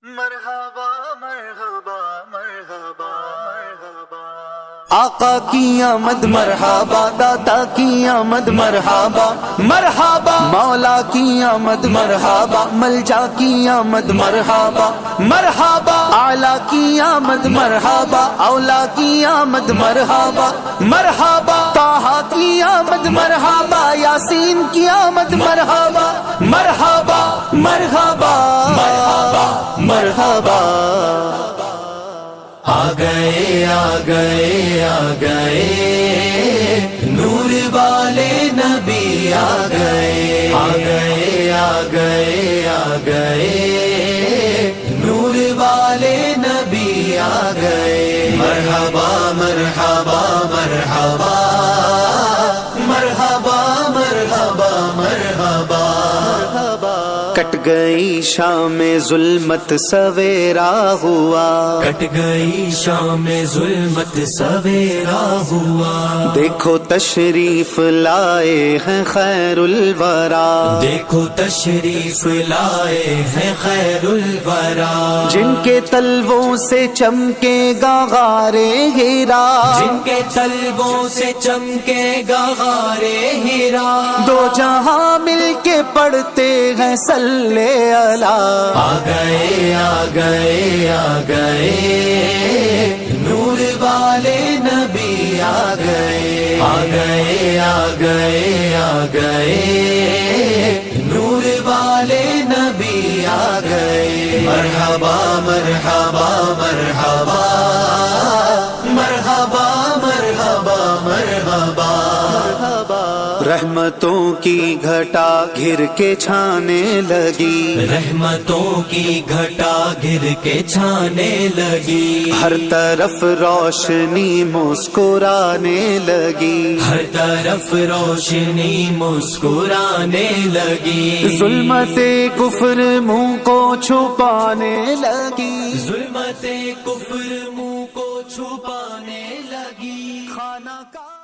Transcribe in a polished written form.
مرحبا مرحبا مرحبا مرحبا آقا کی آمد مرحبا، داتا کی آمد مرحبا مرحبا، مولا کی آمد مرحبا، ملجا کی آمد مرحبا مرحبا، اعلیٰ کی آمد مرحبا، اولا کی آمد مرحبا مرحبا، طٰہٰ کی آمد مرحبا، یاسین کی آمد مرحبا مرحبا مرحبا مرحبا مرحبا۔ آ گئے آ گئے آ گئے نور والے نبی، آ گئے آ گئے آ گئے آ گئے نور والے نبی، آ گئے۔ مرحبا مرحبا مرحبا مرحبا مرحبا مرحبا۔ کٹ گئی شام ظلمت سویرا ہوا، کٹ گئی شام ظلمت سویرا ہوا، دیکھو تشریف لائے ہیں خیر الورا، دیکھو تشریف لائے ہیں خیر الورا، جن کے تلووں سے چمکے گا غار ہیرا، جن کے تلووں سے چمکے گا غار ہیرا، دو جہاں مل کے پڑھتے ہیں صلی اللہ۔ آ گئے آ گئے آ گئے نور والے نبی، آ گئے آ گئے آ گئے آ گئے نور والے نبی، آ گئے۔ مرحبا مرحبا مرحبا مرحبا مرحبا مرحبا۔ رحمتوں کی گھٹا گھر کے چھانے لگی، رحمتوں کی گھٹا گر کے چھانے لگی، ہر طرف روشنی مسکرانے لگی، ہر طرف روشنی مسکرانے لگی، ظلمت کفر منہ کو چھپانے لگی، ظلمت کفر منہ کو چھپانے لگی، خانہ کا